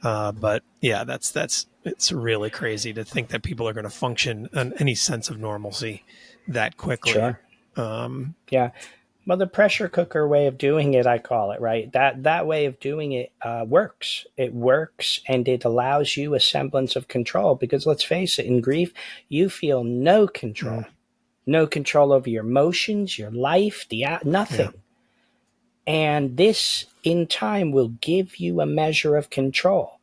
S1: But yeah, it's really crazy to think that people are going to function on any sense of normalcy that quickly.
S2: Sure. Yeah. Well, the pressure cooker way of doing it, I call it, right? That way of doing it works. It works, and it allows you a semblance of control because let's face it, in grief, you feel no control. No control over your emotions, your life, nothing. Yeah. And this, in time, will give you a measure of control.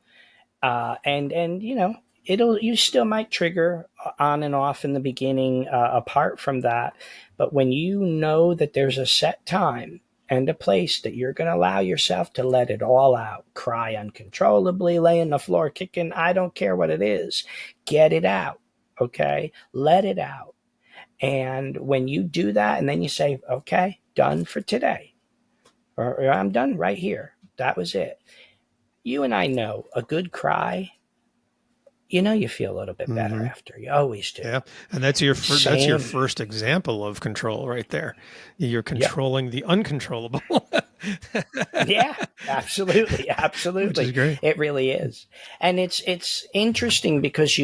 S2: And you still might trigger on and off in the beginning apart from that. But when you know that there's a set time and a place that you're going to allow yourself to let it all out, cry uncontrollably, lay on the floor kicking, I don't care what it is, get it out, okay? Let it out. And when you do that and then you say, okay, done for today, or I'm done right here, that was it. You and I know a good cry, you feel a little bit better after. You always do.
S1: Yeah, and that's your
S2: Same.
S1: first example of control right there. You're
S2: Yep.
S1: controlling the uncontrollable,
S2: Yeah, absolutely.
S1: which is
S2: Absolutely.
S1: great.
S2: It really is. And it's interesting because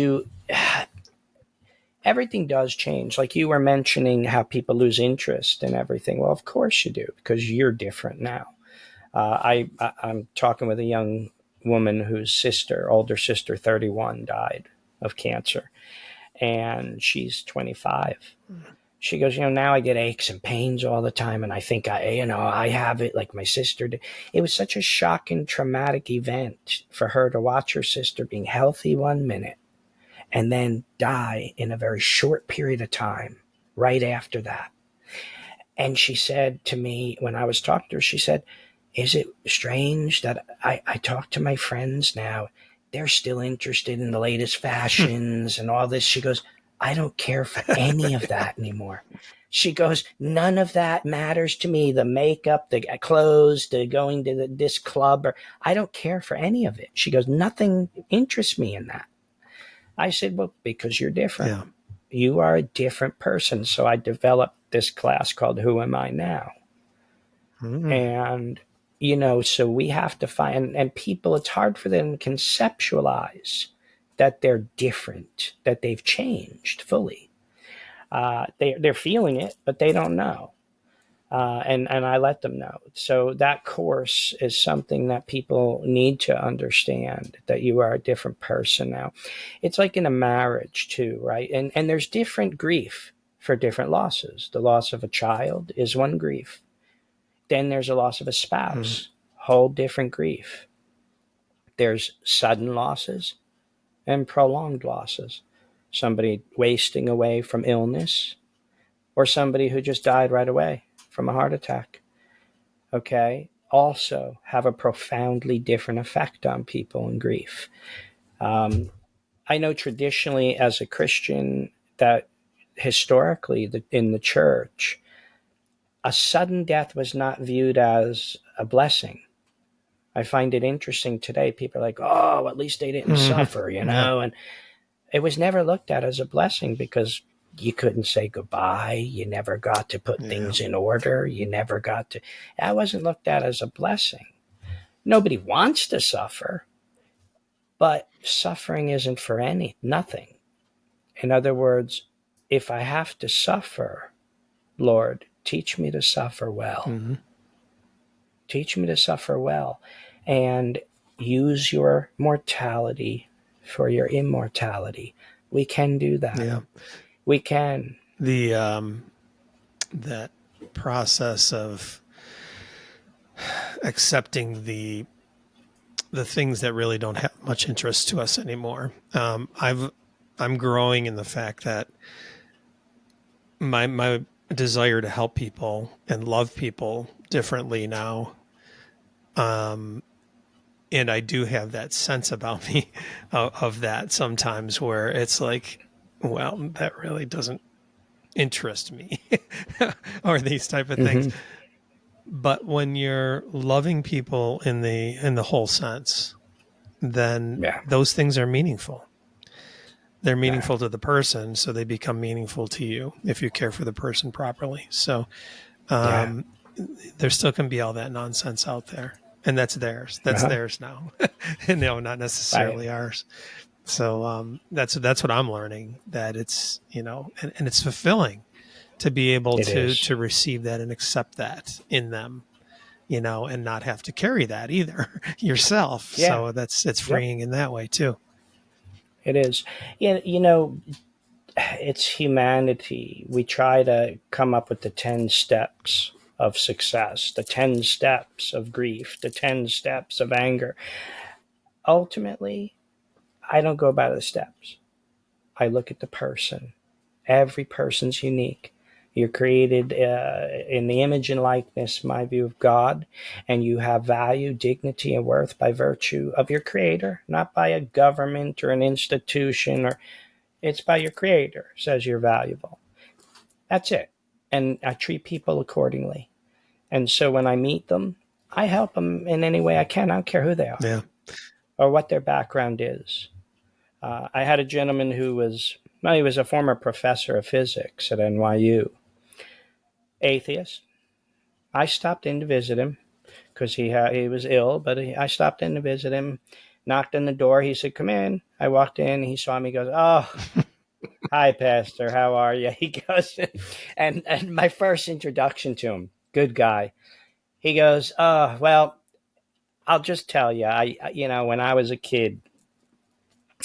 S2: everything does change. Like you were mentioning how people lose interest in everything. Well, of course you do, because you're different now. I'm talking with a young woman whose older sister, 31, died of cancer, and she's 25. She goes, now I get aches and pains all the time, and I think I have it like my sister did. It was such a shocking, traumatic event for her to watch her sister being healthy one minute and then die in a very short period of time right after that. And she said to me, when I was talking to her, she said, is it strange that I talk to my friends now? They're still interested in the latest fashions and all this. She goes, I don't care for any of that anymore. She goes, none of that matters to me. The makeup, the clothes, the going to this club, I don't care for any of it. She goes, nothing interests me in that. I said, well, because you're different.
S1: Yeah.
S2: You are a different person. So I developed this class called Who Am I Now? And, so we have to find, and people, it's hard for them to conceptualize that they're different, that they've changed fully. They're feeling it, but they don't know. And I let them know. So that course is something that people need to understand, that you are a different person now. It's like in a marriage too, right? And there's different grief for different losses. The loss of a child is one grief. Then there's a loss of a spouse, whole different grief. There's sudden losses and prolonged losses. Somebody wasting away from illness, or somebody who just died right away from a heart attack, okay, also have a profoundly different effect on people in grief. I know traditionally as a Christian that historically in the church, a sudden death was not viewed as a blessing. I find it interesting today. People are like, oh, at least they didn't suffer, and it was never looked at as a blessing because you couldn't say goodbye. You never got to put things in order. You never got to, that wasn't looked at as a blessing. Nobody wants to suffer, but suffering isn't for nothing. In other words, if I have to suffer, Lord, teach me to suffer well. Teach me to suffer well, and use your mortality for your immortality. We can do that.
S1: Yeah.
S2: We can.
S1: The that process of accepting the things that really don't have much interest to us anymore. I'm growing in the fact that my desire to help people and love people differently now. And I do have that sense about me of that sometimes where it's like, well, that really doesn't interest me or these type of things. But when you're loving people in the whole sense, then those things are meaningful. They're meaningful to the person, so they become meaningful to you if you care for the person properly. So there still can be all that nonsense out there, and that's theirs. That's theirs now. No, not necessarily ours. So that's what I'm learning, that it's, and it's fulfilling to be able to receive that and accept that in them, and not have to carry that either yourself. So it's freeing in that way too.
S2: It is. It's humanity. We try to come up with the 10 steps of success, the 10 steps of grief, the 10 steps of anger. Ultimately, I don't go by the steps. I look at the person. Every person's unique. You're created in the image and likeness, my view, of God, and you have value, dignity, and worth by virtue of your Creator, not by a government or an institution, or it's by your Creator says you're valuable. That's it. And I treat people accordingly. And so when I meet them, I help them in any way I can. I don't care who they are.
S1: Yeah.
S2: or what their background is. I had a gentleman who he was a former professor of physics at NYU, atheist. I stopped in to visit him because he was ill, but I stopped in to visit him, knocked on the door. He said, "Come in." I walked in. He saw me. He goes, "Oh, hi, Pastor. How are you?" He goes, and my first introduction to him, good guy. He goes, "Oh, well, I'll just tell you, when I was a kid,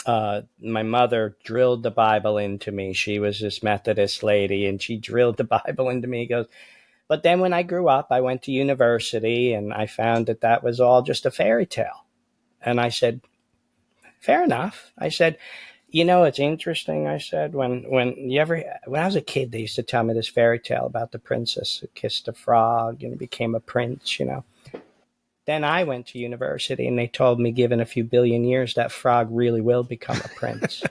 S2: my mother drilled the Bible into me. She was this Methodist lady, and she drilled the Bible into me." He goes, "But then when I grew up, I went to university, and I found that was all just a fairy tale." And I said, "Fair enough." I said, "It's interesting." I said, when I was a kid, they used to tell me this fairy tale about the princess who kissed a frog and became a prince, Then I went to university and they told me, given a few billion years, that frog really will become a prince.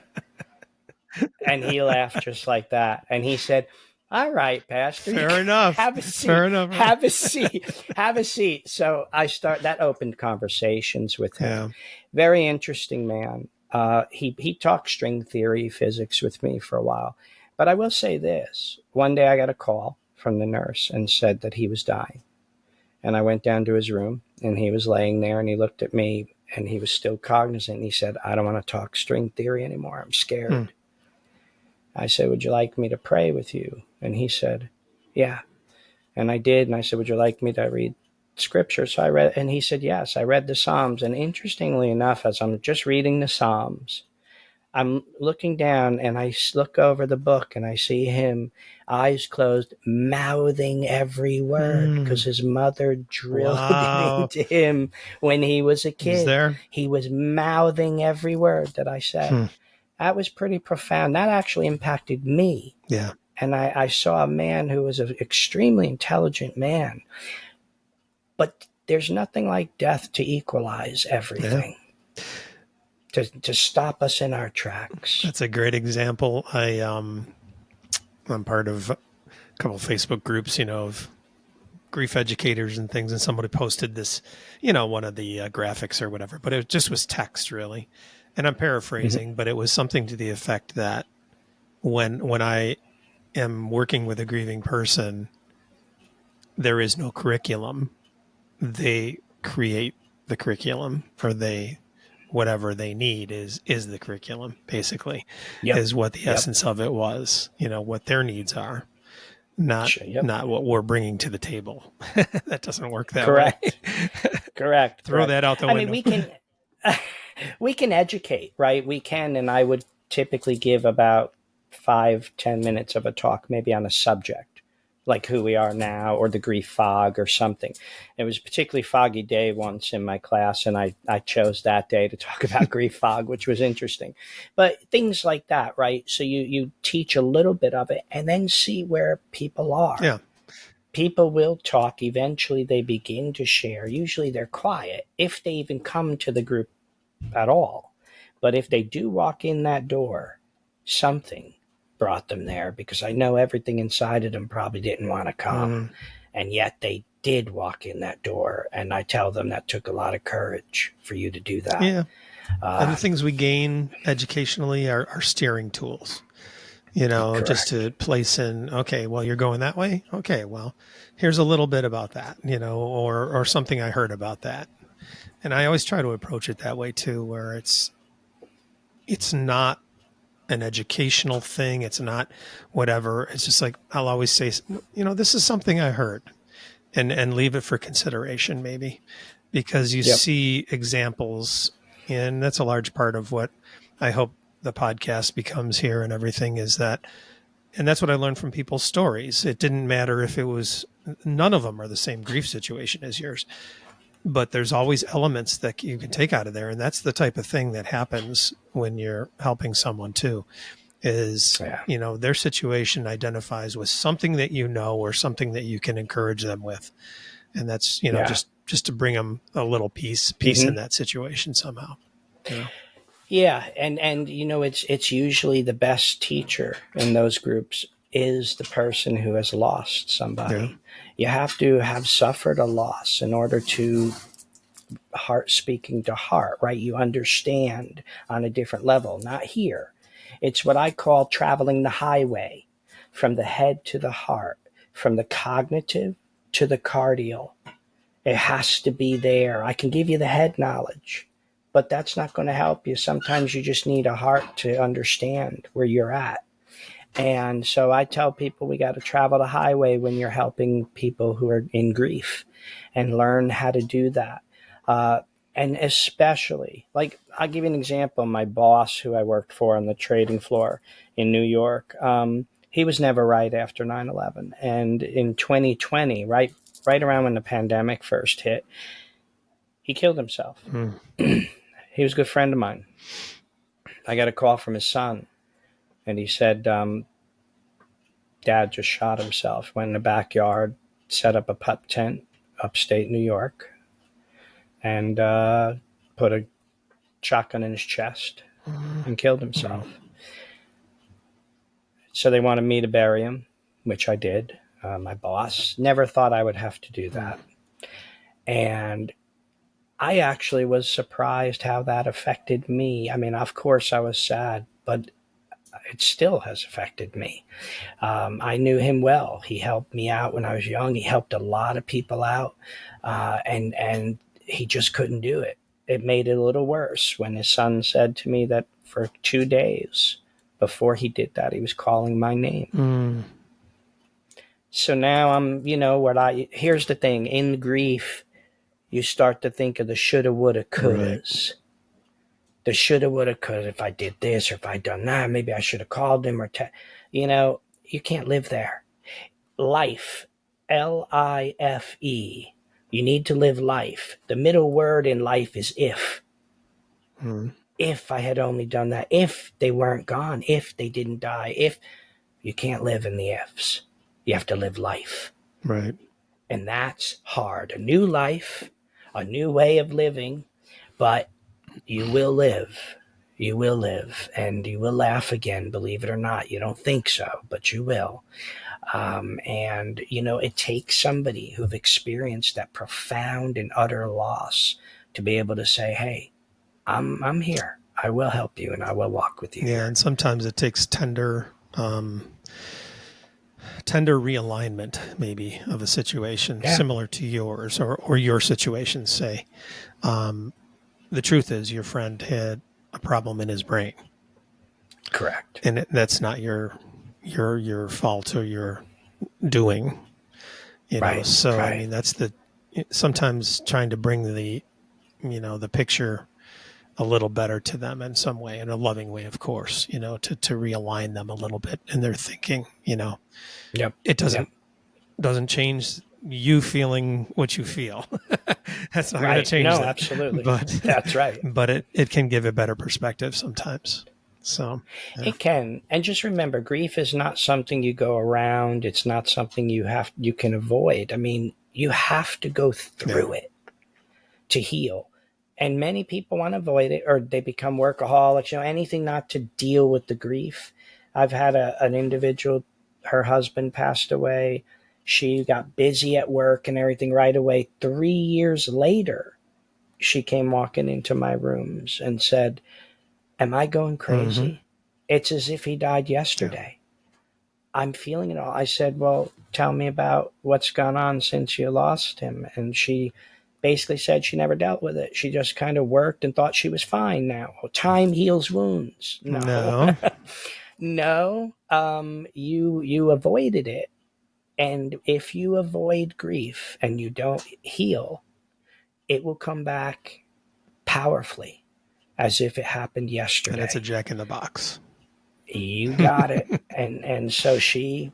S2: And he laughed just like that. And he said, "All right, Pastor.
S1: Fair enough.
S2: Have a seat.
S1: Fair enough.
S2: Have a seat. Have a seat." So that opened conversations with him.
S1: Yeah.
S2: Very interesting man. He talked string theory, physics with me for a while. But I will say this. One day I got a call from the nurse and said that he was dying. And I went down to his room and he was laying there and he looked at me and he was still cognizant. And he said, "I don't want to talk string theory anymore. I'm scared." I said, "Would you like me to pray with you?" And he said, "Yeah." And I did. And I said, "Would you like me to read scripture?" So I read, and he said, "Yes." I read the Psalms. And interestingly enough, as I'm just reading the Psalms, I'm looking down and I look over the book and I see him, eyes closed, mouthing every word because his mother drilled it into him when he was a kid. He was mouthing every word that I said. That was pretty profound. That actually impacted me.
S1: Yeah.
S2: And I saw a man who was an extremely intelligent man. But there's nothing like death to equalize everything. Yeah. To stop us in our tracks.
S1: That's a great example. I'm part of a couple of Facebook groups, of grief educators and things, and somebody posted this, one of the graphics or whatever, but it just was text really. And I'm paraphrasing, but it was something to the effect that when I am working with a grieving person, there is no curriculum. They create the curriculum, or whatever they need is the curriculum, basically, is what the essence of it was, what their needs are, not what we're bringing to the table. That doesn't work that way.
S2: Correct.
S1: Throw that out the window.
S2: I mean, we can educate, right? We can, and I would typically give about 5-10 minutes of a talk, maybe on a subject, like who we are now or the grief fog or something. It was a particularly foggy day once in my class, and I chose that day to talk about grief fog, which was interesting. But things like that, right? So you teach a little bit of it and then see where people are.
S1: Yeah.
S2: People will talk. Eventually they begin to share. Usually they're quiet, if they even come to the group at all. But if they do walk in that door, something brought them there, because I know everything inside of them probably didn't want to come. And yet they did walk in that door. And I tell them that took a lot of courage for you to do that.
S1: Yeah. And the things we gain educationally are steering tools,
S2: Correct.
S1: Just to place in, okay, well, you're going that way. Okay, well, here's a little bit about that, or something I heard about that. And I always try to approach it that way too, where it's not an educational thing. It's not whatever. It's just like, I'll always say, this is something I heard, and leave it for consideration, maybe, because you see examples, and that's a large part of what I hope the podcast becomes here and everything, is that, and that's what I learned from people's stories. It didn't matter if it was, none of them are the same grief situation as yours, but there's always elements that you can take out of there. And that's the type of thing that happens when you're helping someone too, is, their situation identifies with something that or something that you can encourage them with. And that's, just to bring them a little peace in that situation somehow.
S2: Yeah. And it's usually the best teacher in those groups is the person who has lost somebody. You have to have suffered a loss in order to heart speaking to heart, right? You understand on a different level, not here. It's what I call traveling the highway, from the head to the heart, from the cognitive to the cardial. It has to be there. I can give you the head knowledge, but that's not going to help you. Sometimes you just need a heart to understand where you're at. And so I tell people we got to travel the highway when you're helping people who are in grief, and learn how to do that. And especially, like, I'll give you an example. My boss, who I worked for on the trading floor in New York, he was never right after 9/11. And in 2020, right around when the pandemic first hit, he killed himself. He was a good friend of mine. I got a call from his son, and he said, Dad just shot himself, went in the backyard, set up a pup tent upstate New York, and put a shotgun in his chest and killed himself. So they wanted me to bury him, which I did. My boss never thought I would have to do that. And I actually was surprised how that affected me. I mean, of course I was sad, but it still has affected me. I knew him well. He helped me out when I was young. He helped a lot of people out, and he just couldn't do it. It made it a little worse when his son said to me that for 2 days before he did that, he was calling my name. So now I'm, here's the thing. In grief, you start to think of the shoulda, woulda, couldas. Right. The shoulda, woulda, coulda. If I did this, or if I'd done that, maybe I should have called him, or, you can't live there. Life, L-I-F-E. You need to live life. The middle word in life is if. If I had only done that, if they weren't gone, if they didn't die, if. You can't live in the ifs. You have to live life.
S1: Right.
S2: And that's hard. A new life, a new way of living, but you will live. You will live, and you will laugh again, believe it or not. You don't think so, but you will. And it takes somebody who've experienced that profound and utter loss to be able to say, hey, I'm here. I will help you, and I will walk with you.
S1: Yeah, and sometimes it takes tender realignment, maybe, of a situation similar to yours, or your situation, say. The truth is, your friend had a problem in his brain.
S2: Correct.
S1: And that's not your fault or your doing.
S2: Right.
S1: So
S2: right.
S1: I mean, that's sometimes trying to bring the picture a little better to them in some way, in a loving way, of course, to realign them a little bit in their thinking.
S2: Yep.
S1: It doesn't change you feeling what you feel. That's not going to change that.
S2: Absolutely.
S1: But
S2: that's right.
S1: But it can give a better perspective sometimes. So
S2: It can. And just remember, grief is not something you go around. It's not something you can avoid. I mean, you have to go through it to heal. And many people want to avoid it, or they become workaholics, anything not to deal with the grief. I've had an individual, her husband passed away. She got busy at work and everything right away. 3 years later, she came walking into my rooms and said, am I going crazy? Mm-hmm. It's as if he died yesterday. Yeah. I'm feeling it all. I said, well, tell me about what's gone on since you lost him. And she basically said she never dealt with it. She just kind of worked and thought she was fine now. Time heals wounds. No. No. You avoided it. And if you avoid grief and you don't heal, it will come back powerfully, as if it happened yesterday.
S1: And it's a jack in the box.
S2: You got it. And so she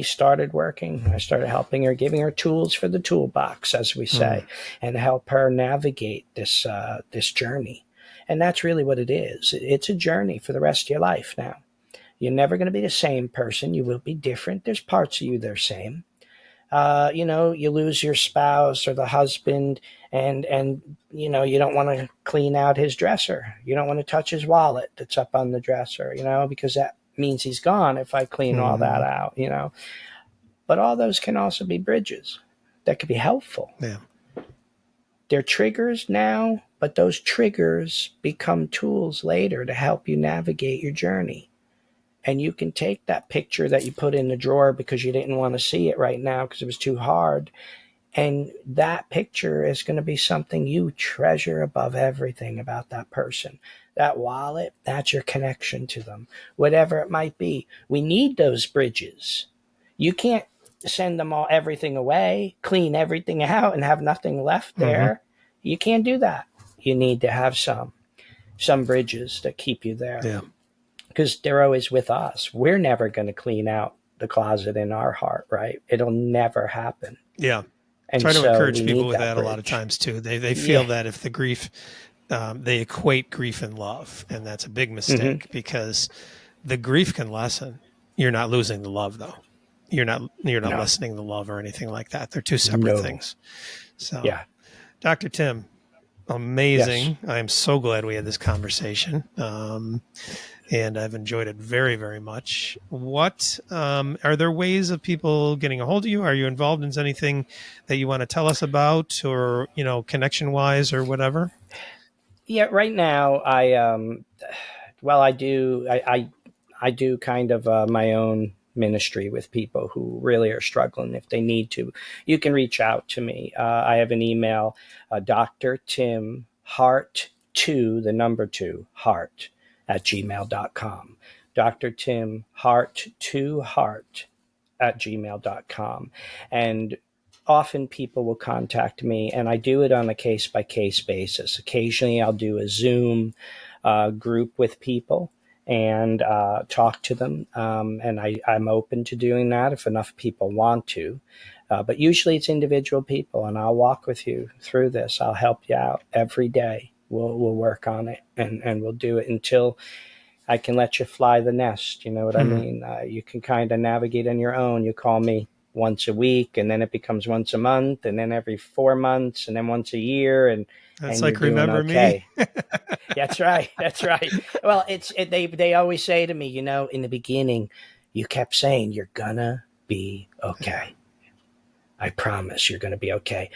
S2: started working. I started helping her, giving her tools for the toolbox, as we say, and help her navigate this journey. And that's really what it is. It's a journey for the rest of your life now. You're never going to be the same person. You will be different. There's parts of you that are same. You lose your spouse or the husband, and you don't want to clean out his dresser. You don't want to touch his wallet that's up on the dresser, because that means he's gone if I clean all that out, But all those can also be bridges that could be helpful.
S1: Yeah.
S2: they're triggers now, but those triggers become tools later to help you navigate your journey. And you can take that picture that you put in the drawer because you didn't want to see it right now because it was too hard. And that picture is going to be something you treasure above everything about that person. That wallet, that's your connection to them, whatever it might be. We need those bridges. You can't send them everything away, clean everything out and have nothing left there. You can't do that. You need to have some bridges that keep you there.
S1: Yeah.
S2: Because they're always with us. We're never going to clean out the closet in our heart, right? It'll never happen.
S1: Yeah.
S2: And
S1: try to
S2: so
S1: encourage
S2: we
S1: people
S2: need
S1: with that a
S2: bridge.
S1: lot of times too. They feel that if the grief, they equate grief and love, and that's a big mistake because the grief can lessen. You're not losing the love though. You're not lessening the love or anything like that. They're two separate things. So, Dr. Tim, amazing. Yes. I'm so glad we had this conversation. And I've enjoyed it very, very much. What are there ways of people getting a hold of you? Are you involved in anything that you want to tell us about, or connection wise, or whatever?
S2: Yeah, right now I do kind of my own ministry with people who really are struggling. If they need to, you can reach out to me. I have an email, Dr. Tim Hart 2, the number 2 Hart @gmail.com. Dr. Tim Hart 2 Hart @gmail.com. And often people will contact me, and I do it on a case-by-case basis. Occasionally I'll do a Zoom group with people and talk to them. And I'm open to doing that if enough people want to. But usually it's individual people, and I'll walk with you through this. I'll help you out every day. We'll work on it, and we'll do it until I can let you fly the nest. You know what I mean? You can kind of navigate on your own. You call me once a week, and then it becomes once a month, and then every 4 months, and then once a year. And
S1: that's
S2: and
S1: like, remember me?
S2: That's right. That's right. Well, they always say to me, in the beginning, you kept saying, you're gonna be okay. I promise you're gonna be okay.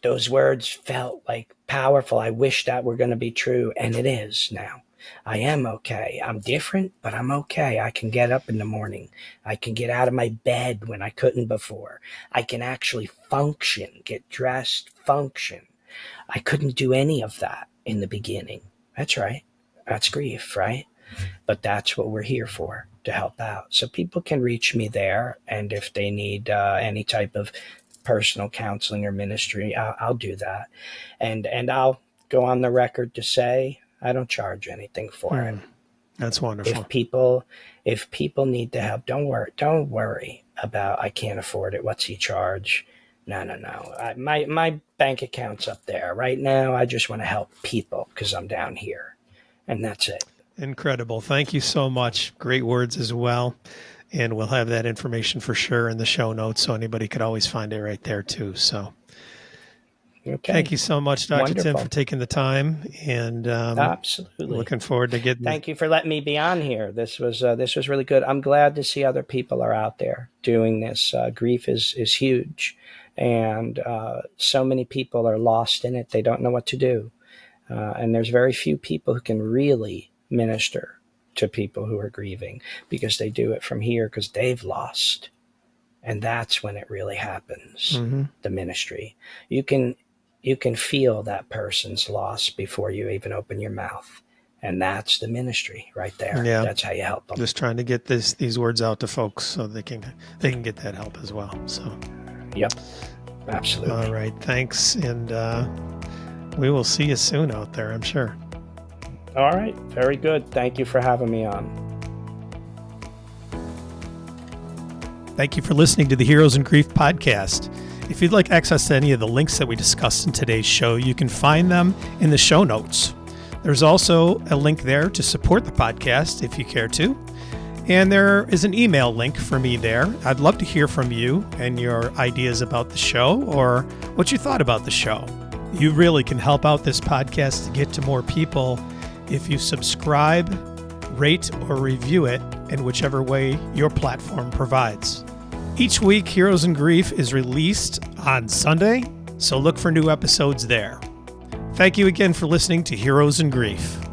S2: Those words felt like powerful. I wish that were going to be true. And it is now. I am okay. I'm different, but I'm okay. I can get up in the morning. I can get out of my bed when I couldn't before. I can actually function, get dressed, function. I couldn't do any of that in the beginning. That's right. That's grief, right? But that's what we're here for, to help out. So people can reach me there. And if they need any type of personal counseling or ministry, I'll do that. And I'll go on the record to say I don't charge anything for it.
S1: That's wonderful.
S2: If people need the help, don't worry about I can't afford it. What's he charge? No. My bank account's up there. Right now, I just want to help people because I'm down here. And that's it.
S1: Incredible. Thank you so much. Great words as well. And we'll have that information for sure in the show notes, so anybody could always find it right there too. So thank you so much, Dr.
S2: Wonderful.
S1: Tim, for taking the time. And
S2: absolutely
S1: looking forward to getting.
S2: Thank you for letting me be on here. This was really good. I'm glad to see other people are out there doing this. Grief is huge, and so many people are lost in it. They don't know what to do, and there's very few people who can really minister to people who are grieving, because they do it from here because they've lost. And that's when it really happens. The ministry. You can feel that person's loss before you even open your mouth. And that's the ministry right there. Yeah. That's how you help them.
S1: Just trying to get these words out to folks so they can get that help as well. So
S2: yep. Absolutely.
S1: All right. Thanks. And we will see you soon out there, I'm sure.
S2: All right. Very good. Thank you for having me on.
S1: Thank you for listening to the Heroes in Grief podcast. If you'd like access to any of the links that we discussed in today's show, you can find them in the show notes. There's also a link there to support the podcast if you care to. And there is an email link for me there. I'd love to hear from you and your ideas about the show or what you thought about the show. You really can help out this podcast to get to more people if you subscribe, rate, or review it in whichever way your platform provides. Each week, Heroes in Grief is released on Sunday, so look for new episodes there. Thank you again for listening to Heroes in Grief.